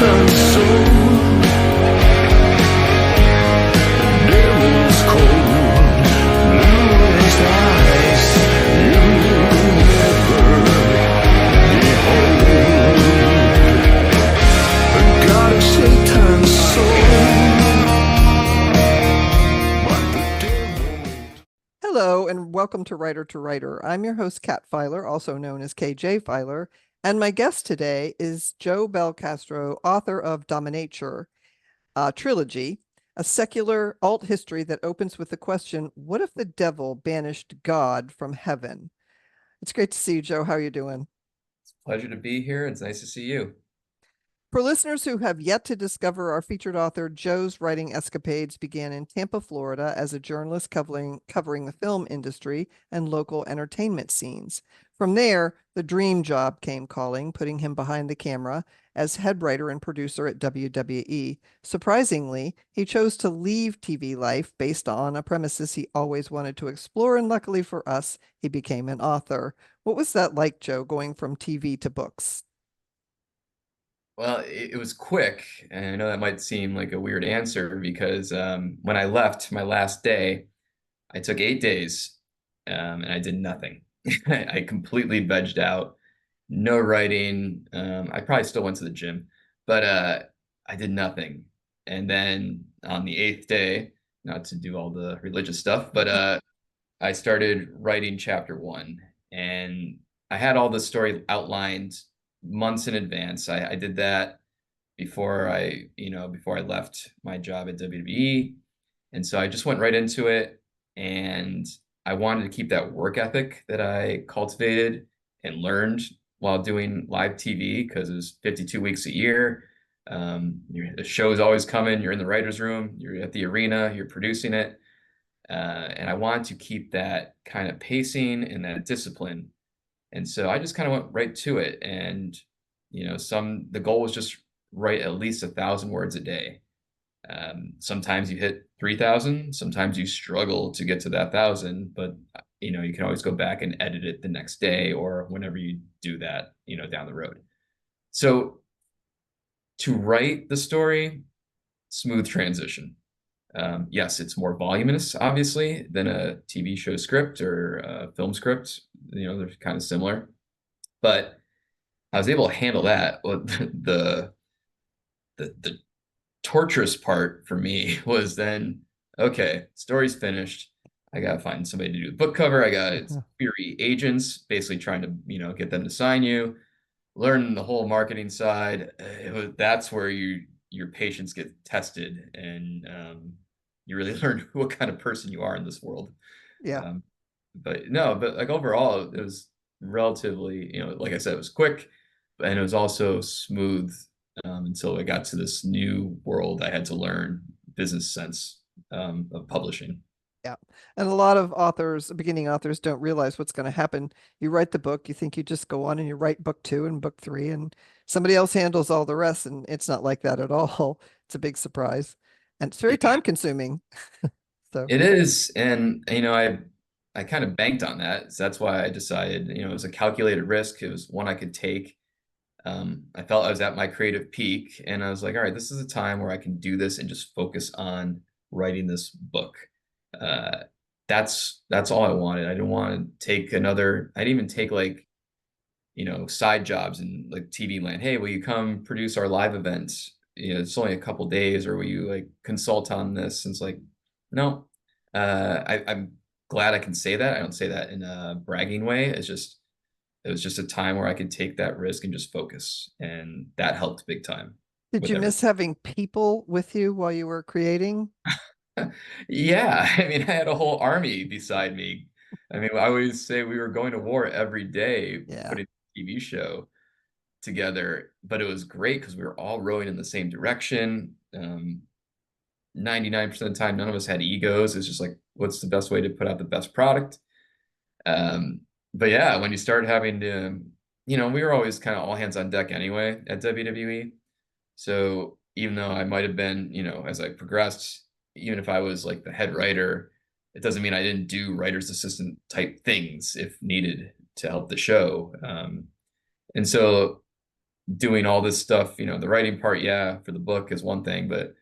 Satan soul, devil's cold, luminous eyes, you never behold. The God of Satan's soul, but the devil. Hello, and welcome to Writer. I'm your host, Kat Filer, also known as KJ Filer, and my guest today is Joe Belcastro, author of Dominature, trilogy, a secular alt history that opens with the question, what if the devil banished God from heaven? It's great to see you, Joe. How are you doing? Pleasure to be here. It's nice to see you. For listeners who have yet to discover our featured author, Joe's writing escapades began in Tampa, Florida, as a journalist covering the film industry and local entertainment scenes. From there, the dream job came calling, putting him behind the camera as head writer and producer at WWE. Surprisingly, he chose to leave TV life based on a premises he always wanted to explore, and luckily for us, he became an author. What was that like, Joe, going from TV to books? Well, it was quick, and I know that might seem like a weird answer because when I left my last day, I took 8 days and I did nothing. I completely vegged out, no writing. I probably still went to the gym, but I did nothing. And then on the eighth day, not to do all the religious stuff, but I started writing chapter one, and I had all the story outlined months in advance. I did that before I left my job at WWE, and so I just went right into it. And I wanted to keep that work ethic that I cultivated and learned while doing live TV because it was 52 weeks a year. The show's always coming. You're in the writer's room. You're at the arena. You're producing it. And I wanted to keep that kind of pacing and that discipline. And so I just kind of went right to it. And, the goal was just write at least 1,000 words a day. Sometimes you hit 3,000, sometimes you struggle to get to that 1,000, but you can always go back and edit it the next day or whenever you do that, down the road. So to write the story, smooth transition. Yes, it's more voluminous, obviously, than a TV show script or a film script. They're kind of similar, but I was able to handle that. Well, the torturous part for me was then, okay, story's finished. I gotta find somebody to do the book cover. I got query agents, basically trying to get them to sign you. Learn the whole marketing side. That's where your patience get tested, and you really learn what kind of person you are in this world. Yeah. But like overall, it was relatively, like I said, it was quick, and it was also smooth until I got to this new world I had to learn business sense of publishing. Yeah. And a lot of authors, beginning authors, don't realize what's going to happen. You write the book, you think you just go on and you write book two and book three, and somebody else handles all the rest. And it's not like that at all. It's a big surprise. And it's very Yeah, time consuming. So, it is, and I kind of banked on that. So that's why I decided, it was a calculated risk. It was one I could take. I felt I was at my creative peak, and I was like, all right, this is a time where I can do this and just focus on writing this book. Uh, that's all I wanted. I didn't want to take another. I didn't even take like side jobs in like TV land. Hey, will you come produce our live event? It's only a couple days, or will you like consult on this? And it's like, no. I'm glad I can say that. I don't say that in a bragging way. It was just a time where I could take that risk and just focus, and that helped big time did with you everything. miss having people with you while you were creating? Yeah, I mean, I had a whole army beside me. I mean, I always say we were going to war every day Yeah. putting the TV show together, but it was great because we were all rowing in the same direction. 99% of the time, none of us had egos. It's just like, what's the best way to put out the best product? Um, but yeah, when you start having to, we were always kind of all hands on deck anyway at WWE. So even though I might have been, as I progressed, even if I was like the head writer, it doesn't mean I didn't do writer's assistant type things if needed to help the show. And so doing all this stuff, the writing part, yeah, for the book is one thing, but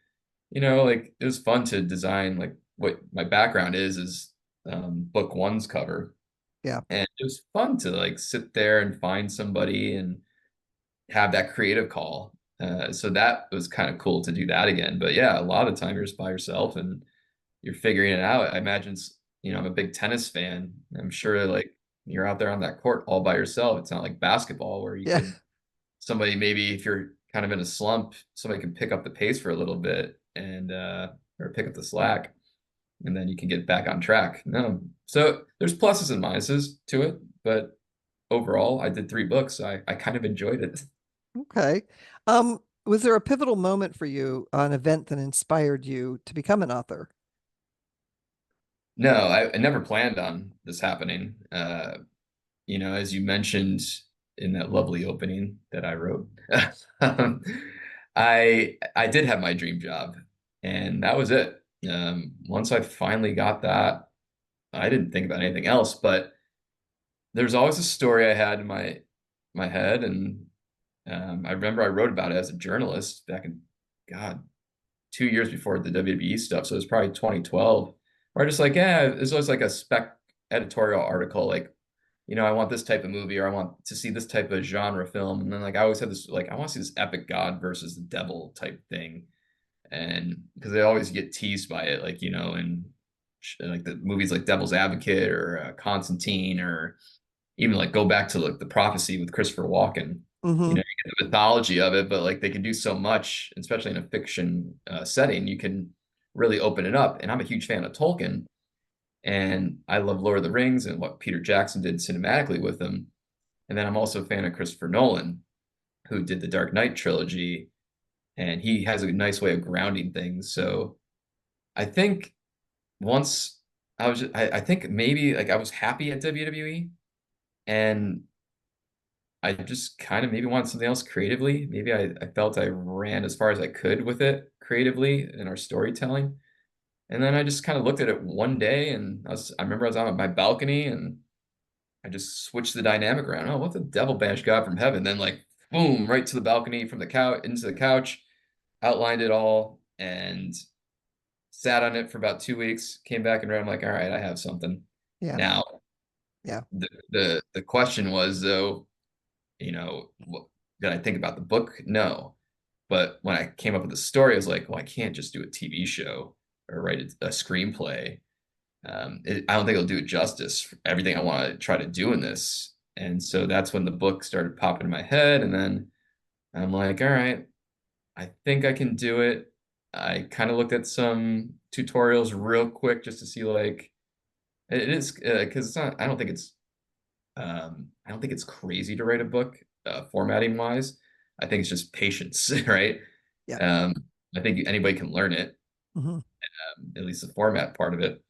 like it was fun to design like what my background is book one's cover. Yeah. And it was fun to like sit there and find somebody and have that creative call. So that was kind of cool to do that again. But yeah, a lot of the time you're just by yourself and you're figuring it out. I imagine, I'm a big tennis fan. I'm sure like you're out there on that court all by yourself. It's not like basketball where Yeah. somebody, maybe if you're kind of in a slump, somebody can pick up the pace for a little bit and or pick up the slack, and then you can get back on track. No, so there's pluses and minuses to it, but overall, I did 3 books. So I kind of enjoyed it. Okay. Was there a pivotal moment for you, an event that inspired you to become an author? No, I never planned on this happening. As you mentioned in that lovely opening that I wrote, um, I did have my dream job, and that was it. Once I finally got that, I didn't think about anything else. But there's always a story I had in my head, and I remember I wrote about it as a journalist back in, God, 2 years before the WWE stuff. So it was probably 2012. Where I just like, yeah, it's always like a spec editorial article, like, I want this type of movie, or I want to see this type of genre film. And then like I always had this like, I want to see this epic God versus the devil type thing. And because they always get teased by it, like, and like the movies like Devil's Advocate or Constantine, or even like go back to like the prophecy with Christopher Walken. Mm-hmm. You get the mythology of it, but like they can do so much, especially in a fiction setting. You can really open it up. And I'm a huge fan of Tolkien, and I love Lord of the Rings and what Peter Jackson did cinematically with them. And then I'm also a fan of Christopher Nolan, who did the Dark Knight trilogy, and he has a nice way of grounding things. So I think once I think maybe like I was happy at WWE, and I just kind of maybe wanted something else creatively. Maybe I felt I ran as far as I could with it creatively in our storytelling. And then I just kind of looked at it one day, and I remember I was on my balcony and I just switched the dynamic around. Oh, what the devil banished God from heaven? Then like boom, right to the balcony from the couch into the couch, outlined it all and sat on it for about 2 weeks, came back and read. I'm like, all right, I have something. Yeah. Now Yeah. the question was though, what, did I think about the book? No. But when I came up with the story, I was like, well, I can't just do a TV show or write a screenplay. I don't think it'll do it justice for everything I want to try to do in this. And so that's when the book started popping in my head. And then I'm like, all right, I think I can do it. I kind of looked at some tutorials real quick just to see like it is because it's not. I don't think it's crazy to write a book formatting wise. I think it's just patience, right? Yeah. Um, I think anybody can learn it, Mm-hmm. at least the format part of it.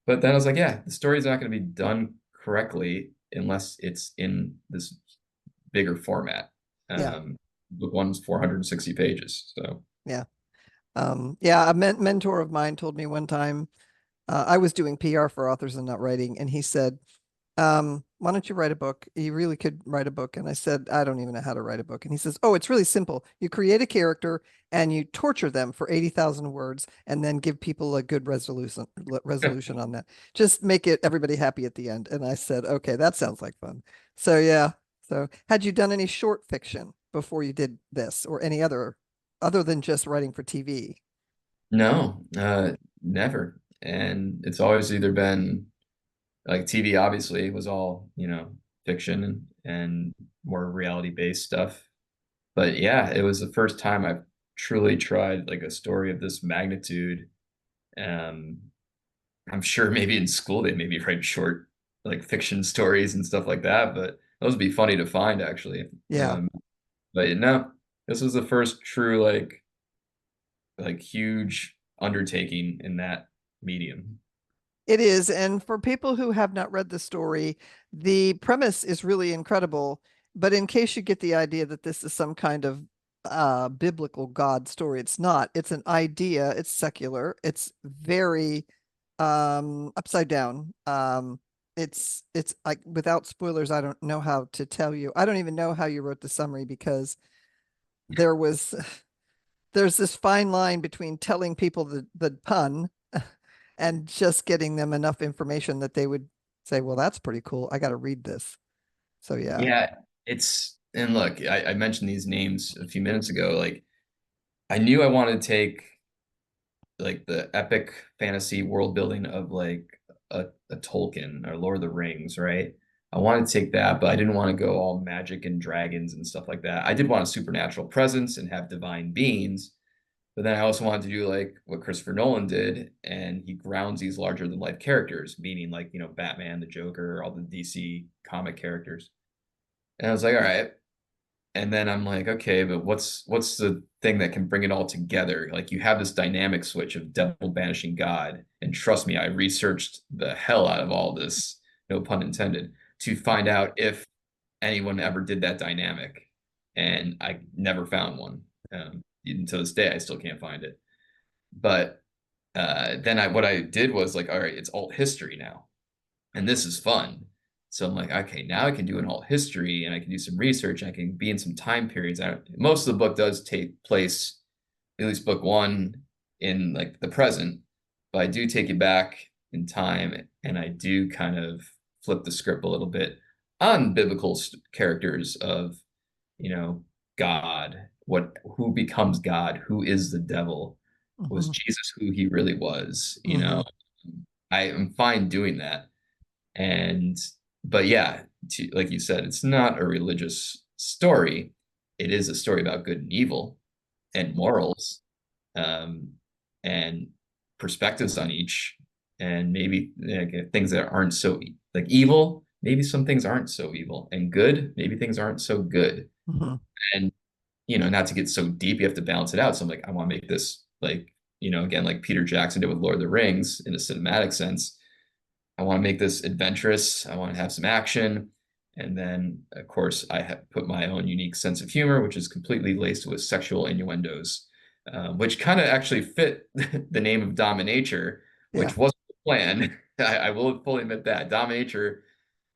But then I was like, yeah, the story's not going to be done correctly unless it's in this bigger format. Yeah. Book one's 460 pages. So, Yeah. Yeah. A mentor of mine told me one time, I was doing PR for authors and not writing, and he said, why don't you write a book? You really could write a book. And I said, I don't even know how to write a book. And he says, oh, it's really simple. You create a character and you torture them for 80,000 words and then give people a good resolution on that. Just make it everybody happy at the end. And I said, okay, that sounds like fun. So yeah. So had you done any short fiction before you did this, or any other than just writing for TV? no, never. And it's always either been like TV, obviously, was all, fiction and more reality based stuff. But yeah, it was the first time I've truly tried like a story of this magnitude. Um, I'm sure maybe in school they maybe write short like fiction stories and stuff like that, but those would be funny to find actually. Yeah. But no, this was the first true like huge undertaking in that medium. It is. And for people who have not read the story, the premise is really incredible. But in case you get the idea that this is some kind of biblical God story, it's not. It's an idea, it's secular, it's very upside down. it's like, without spoilers, I don't know how to tell you. I don't even know how you wrote the summary, because there was there's this fine line between telling people the pun and just getting them enough information that they would say, well, that's pretty cool. I got to read this. So yeah. Yeah, and look, I mentioned these names a few minutes ago. Like, I knew I wanted to take like the epic fantasy world building of like a Tolkien or Lord of the Rings, right? I wanted to take that, but I didn't want to go all magic and dragons and stuff like that. I did want a supernatural presence and have divine beings, but then I also wanted to do like what Christopher Nolan did, and he grounds these larger than life characters, meaning like, Batman, the Joker, all the DC comic characters. And I was like, all right. And then I'm like, okay, but what's the thing that can bring it all together? Like, you have this dynamic switch of devil banishing God, and trust me, I researched the hell out of all this, no pun intended, to find out if anyone ever did that dynamic, and I never found one. Even to this day, I still can't find it. But then what I did was like, all right, it's alt history now, and this is fun. So I'm like, okay, now I can do an alt history, and I can do some research. And I can be in some time periods. Most of the book does take place, at least book one, in like the present, but I do take it back in time, and I do kind of flip the script a little bit on biblical characters of, you know, God, who becomes God, who is the devil, was Mhm. Jesus who he really was, Mhm. I am fine doing that. And but yeah, like you said, it's not a religious story. It is a story about good and evil and morals, um, and perspectives on each, and maybe like, things that aren't so like evil. Maybe some things aren't so evil, and good. Maybe things aren't so good. Mhm. And not to get so deep, you have to balance it out. So I'm like, I want to make this like, again, like Peter Jackson did with Lord of the Rings in a cinematic sense. I want to make this adventurous. I want to have some action. And then, of course, I have put my own unique sense of humor, which is completely laced with sexual innuendos, which kind of actually fit the name of Dominature, Yeah. which wasn't the plan. I will fully admit that. Dominature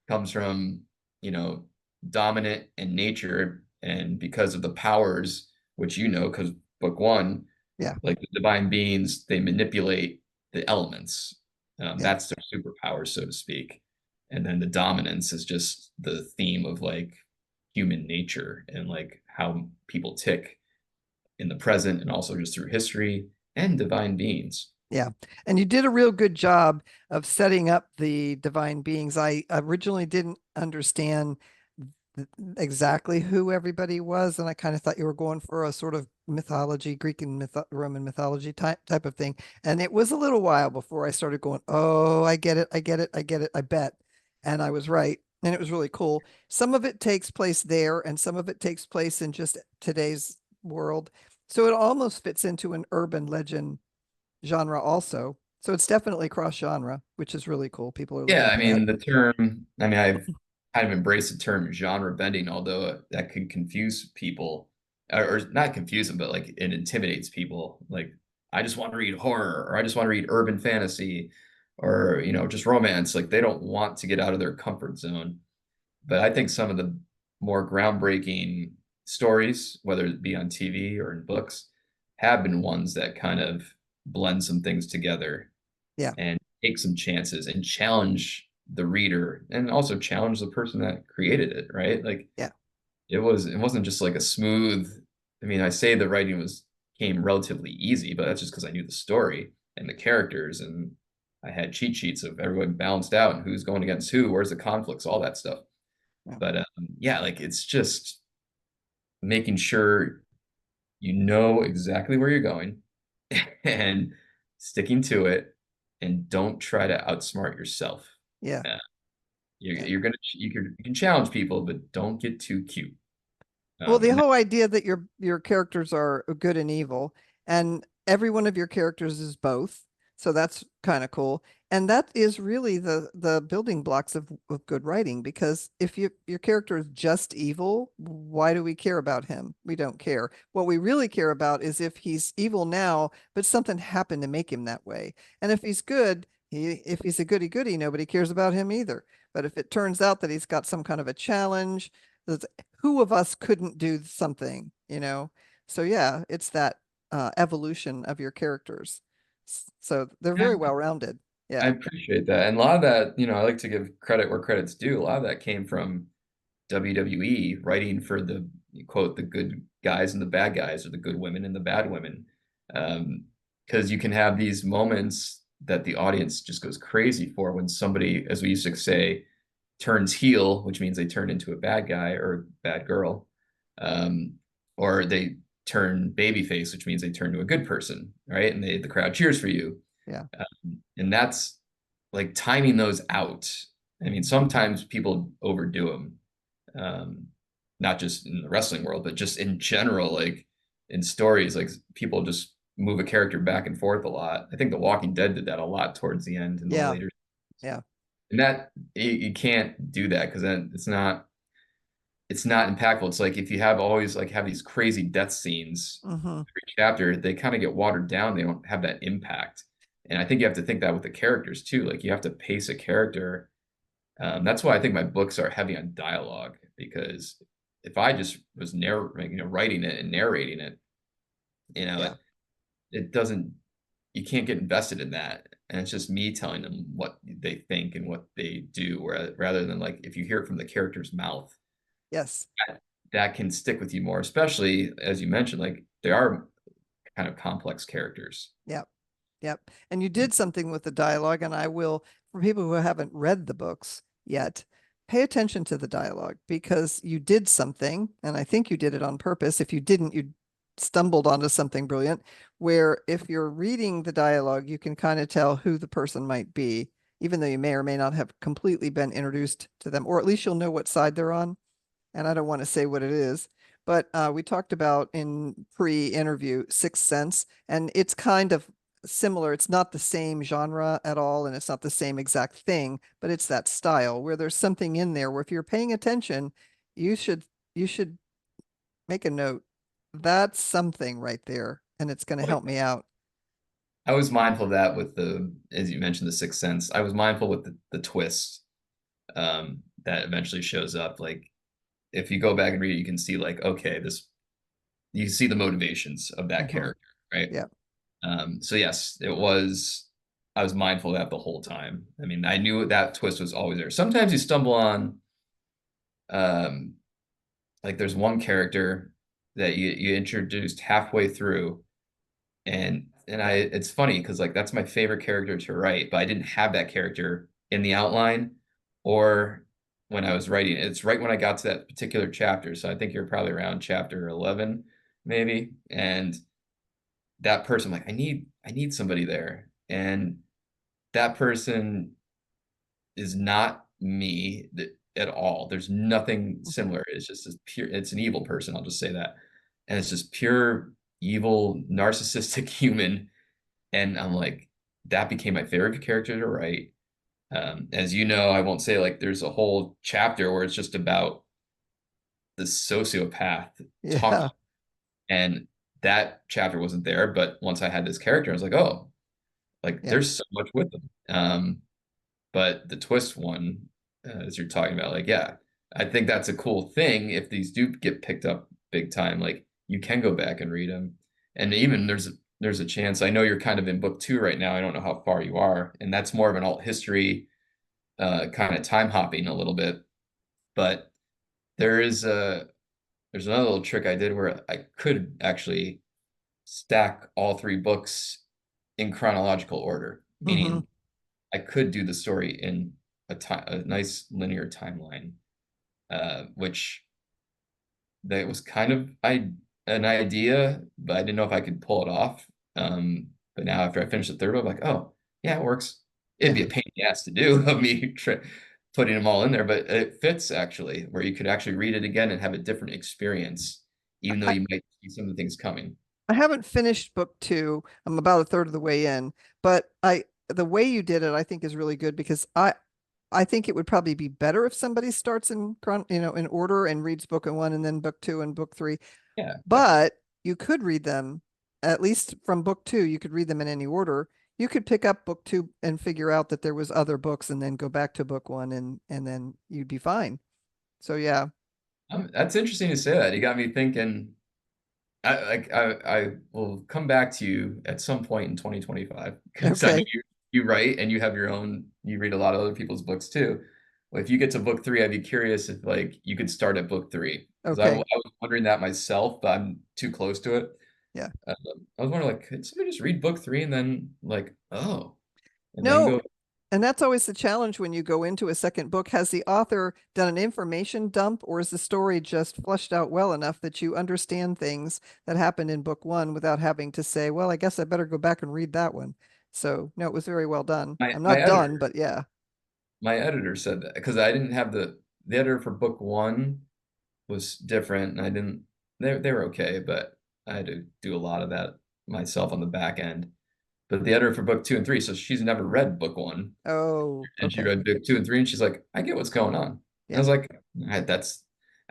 comes from, you know, dominant and nature. And because of the powers, which because book one, Yeah. like the divine beings, they manipulate the elements. Yeah. That's their superpower, so to speak. And then the dominance is just the theme of like human nature and like how people tick in the present and also just through history and divine beings. Yeah. And you did a real good job of setting up the divine beings. I originally didn't understand exactly who everybody was, and I kind of thought you were going for a sort of mythology, Greek and Roman mythology type of thing. And it was a little while before I started going, oh, I get it, I get it, I get it, I bet. And I was right. And it was really cool. Some of it takes place there, and some of it takes place in just today's world. So it almost fits into an urban legend genre also. So it's definitely cross genre, which is really cool. People are Yeah, looking I for that. mean, I've kind of embraced the term genre bending, although that can confuse people, or not confuse them, but like it intimidates people. Like, I just want to read horror, or I just want to read urban fantasy, or, just romance. Like, they don't want to get out of their comfort zone. But I think some of the more groundbreaking stories, whether it be on TV or in books, have been ones that kind of blend some things together Yeah. and take some chances and challenge the reader and also challenge the person that created it, right? Like, Yeah. it wasn't just like a smooth. I mean, I say the writing came relatively easy, but that's just because I knew the story and the characters, and I had cheat sheets of everyone balanced out and who's going against who, where's the conflicts, all that stuff. Yeah. But yeah, like, it's just making sure you know exactly where you're going and sticking to it, and don't try to outsmart yourself. Yeah. Uh, Yeah. you can challenge people, but don't get too cute. Well, the And whole idea that your characters are good and evil, and every one of your characters is both. So that's kind of cool. And that is really the building blocks of good writing, because if your character is just evil, why do we care about him? We don't care. What we really care about is if he's evil now, but something happened to make him that way. And if he's good, if he's a goody goody, nobody cares about him either. But if it turns out that he's got some kind of a challenge, who of us couldn't do something, you know? So yeah, it's that evolution of your characters. So they're very well rounded. I Yeah. appreciate that. And a lot of that, I like to give credit where credit's due. A lot of that came from WWE writing for the quote the good guys and the bad guys, or the good women and the bad women. Because you can have these moments that the audience just goes crazy for when somebody, as we used to say, turns heel, which means they turn into a bad guy or bad girl, um, or they turn babyface, which means they turn to a good person, right? And the crowd cheers for you. Yeah. And that's like timing those out. I mean, sometimes people overdo them, not just in the wrestling world, but just in general, like in stories, like people just move a character back and forth a lot. I think The Walking Dead did that a lot towards the end and the Yeah. later. Yeah. And that you can't do that because then it's not impactful. It's like if you have these crazy death scenes Mm-hmm. every chapter, they kind of get watered down. They don't have that impact. And I think you have to think that with the characters too. Like you have to pace a character. That's why I think my books are heavy on dialogue, because if I just was writing it and narrating it, Yeah. it doesn't, you can't get invested in that. And it's just me telling them what they think and what they do, rather than like if you hear it from the character's mouth, Yes. that can stick with you more, especially as you mentioned, like they are kind of complex characters. Yep. Yep. And you did something with the dialogue, and I will, for people who haven't read the books yet, pay attention to the dialogue because you did something, and I think you did it on purpose. If you didn't, you stumbled onto something brilliant, where if you're reading the dialogue, you can kind of tell who the person might be, even though you may or may not have completely been introduced to them, or at least you'll know what side they're on. And I don't want to say what it is, but we talked about in pre-interview Sixth Sense, and it's kind of similar. It's not the same genre at all, and it's not the same exact thing, but it's that style where there's something in there where if you're paying attention, you should make a note. That's something right there, and it's going to help me out. I was mindful of that with as you mentioned, the Sixth Sense. I was mindful with the twist that eventually shows up. Like if you go back and read it, you can see like, okay, you see the motivations of that Mhm. character, right? Yeah. So yes, I was mindful of that the whole time. I mean, I knew that twist was always there. Sometimes you stumble on, um, like there's one character that you introduced halfway through, it's funny because like that's my favorite character to write, but I didn't have that character in the outline or when I was writing it. It's right when I got to that particular chapter. So I think you're probably around chapter 11, maybe. And that person, like, I need somebody there. And that person is not me at all. There's nothing Mhm. similar. It's just it's an evil person. I'll just say that. And it's just pure evil, narcissistic human. And I'm like, that became my favorite character to write. As you know, I won't say like there's a whole chapter where it's just about the sociopath Yeah. talking. And that chapter wasn't there. But once I had this character, I was like, oh, like Yeah. there's so much with them. But the twist one, as you're talking about, like, yeah, I think that's a cool thing. If these do get picked up big time, like you can go back and read them. And even there's a chance. I know you're kind of in book 2 right now. I don't know how far you are, and that's more of an alt history, kind of time hopping a little bit. But there is there's another little trick I did where I could actually stack all 3 books in chronological order, Hmm. meaning I could do the story in a nice linear timeline, which that was kind of an idea, but I didn't know if I could pull it off. But now after I finished the third one, I'm like, oh yeah, it works. It'd Yeah. be a pain in the ass to do of me putting them all in there, but it fits actually, where you could actually read it again and have a different experience, even though I, you might see some of the things coming. I haven't finished book 2. I'm about a third of the way in, but the way you did it, I think is really good because I think it would probably be better if somebody starts in order and reads book 1 and then book 2 and book 3. Yeah, definitely. But you could read them, at least from book 2, you could read them in any order. You could pick up book 2 and figure out that there was other books and then go back to book 1 and then you'd be fine. So yeah. That's interesting to say that. You got me thinking. I will come back to you at some point in 2025 because I know Okay. you write and you have your own. You read a lot of other people's books too. Well, if you get to book 3, I'd be curious if like you could start at book 3 because I Okay. was wondering that myself, but I'm too close to it. Yeah. I was wondering like, could somebody just read book 3 and then like, oh, and then No, go. and that's always the challenge when you go into a second book. Has the author done an information dump, or is the story just fleshed out well enough that you understand things that happened in book 1 without having to say, well, I guess I better go back and read that one. So no, it was very well done. My I'm my not editor done, but yeah. my editor said that because I didn't have the editor for book 1 was different, and I didn't. They were okay, but I had to do a lot of that myself on the back end. But the editor for book 2 and 3, so she's never read book 1, Oh, and she okay. read book 2 and 3, and she's like, "I get what's going on." And I Yeah. was like, That's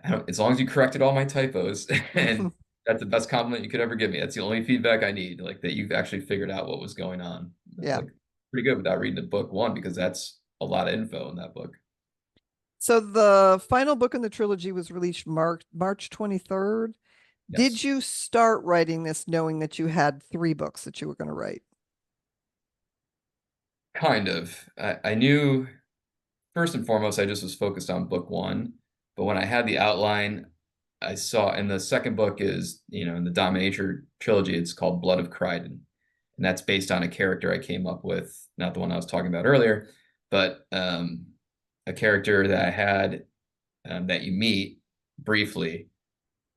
I don't, as long as you corrected all my typos, and that's the best compliment you could ever give me. That's the only feedback I need, like that you've actually figured out what was going on." I was Yeah. like, pretty good without reading the book 1 because that's a lot of info in that book. So the final book in the trilogy was released March 23rd. Did Yes. you start writing this knowing that you had 3 books that you were going to write? Kind of. I knew first and foremost, I just was focused on book 1, but when I had the outline, I saw and the second book is, in the Dominature trilogy, it's called Blood of Crichton, and that's based on a character I came up with, not the one I was talking about earlier, but, a character that I had, that you meet briefly,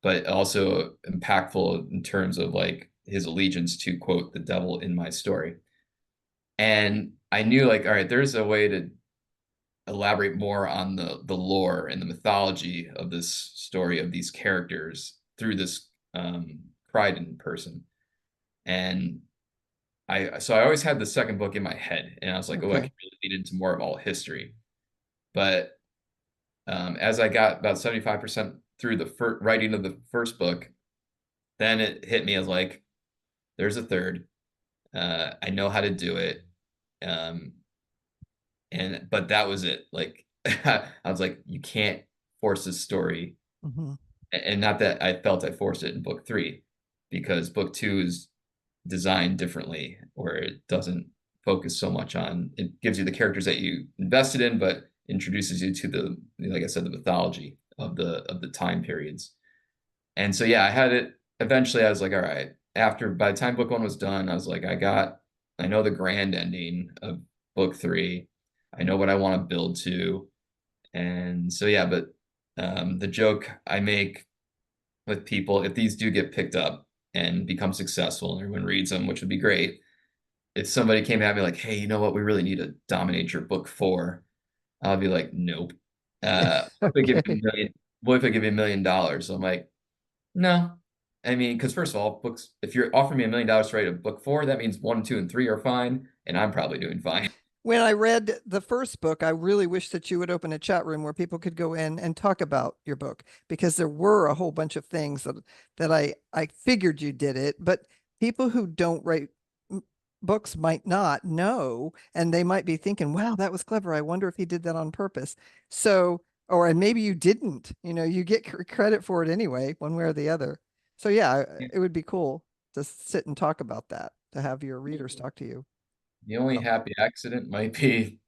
but also impactful in terms of, like, his allegiance to, quote, "the devil in my story." And I knew, like, all right, there's a way to elaborate more on the lore and the mythology of this story of these characters through this Crichton person. And I always had the second book in my head, and I was like, oh, I Okay. can really lead into more of all history. But as I got about 75% through the writing of the first book, then it hit me as like, there's a third. I know how to do it. Um, but that was it. Like I was like, you can't force this story. Mhm. And not that I felt I forced it in book 3, because book 2 is designed differently, where it doesn't focus so much on it gives you the characters that you invested in, but introduces you to the, like I said, the mythology of the time periods. And so yeah, I had it eventually. I was like, all right. After by the time book 1 was done, I was like, I know the grand ending of book 3. I know what I want to build to. And so yeah, but the joke I make with people, if these do get picked up and become successful and everyone reads them, which would be great, if somebody came at me like, hey, you know what, we really need a Dominature book 4, I'll be like, nope. What if I give you Okay. a million? What if I give you $1 million? So I'm like, no. I mean, because first of all, books, if you're offering me $1 million to write a book 4, that means 1, 2, and 3 are fine, and I'm probably doing fine. When I read the first book, I really wish that you would open a chat room where people could go in and talk about your book, because there were a whole bunch of things that I figured you did it, but people who don't write books might not know, and they might be thinking, wow, that was clever. I wonder if he did that on purpose. So, or and maybe you didn't, you get credit for it anyway, one way or the other. So yeah, it would be cool to sit and talk about that, to have your readers talk to you. The only Oh, happy accident might be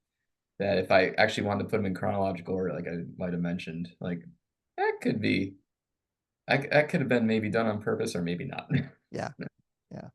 that if I actually wanted to put them in chronological order, like I might have mentioned, like that could be, that could have been maybe done on purpose or maybe not. yeah. Yeah.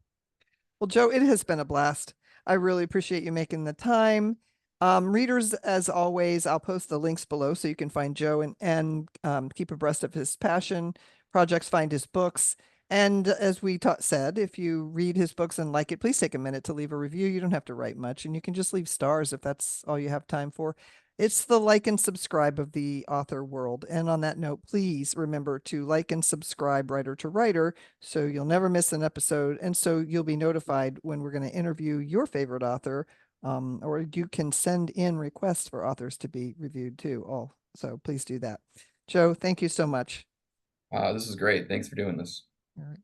Well, Joe, it has been a blast. I really appreciate you making the time. Readers, as always, I'll post the links below so you can find Joe and keep abreast of his passion projects, find his books. And as we said, if you read his books and like it, please take a minute to leave a review. You don't have to write much, and you can just leave stars if that's all you have time for. It's the like and subscribe of the author world. And on that note, please remember to like and subscribe Writer to Writer so you'll never miss an episode. And so you'll be notified when we're going to interview your favorite author, or you can send in requests for authors to be reviewed too. Oh, so please do that. Joe, thank you so much. This is great. Thanks for doing this. All right.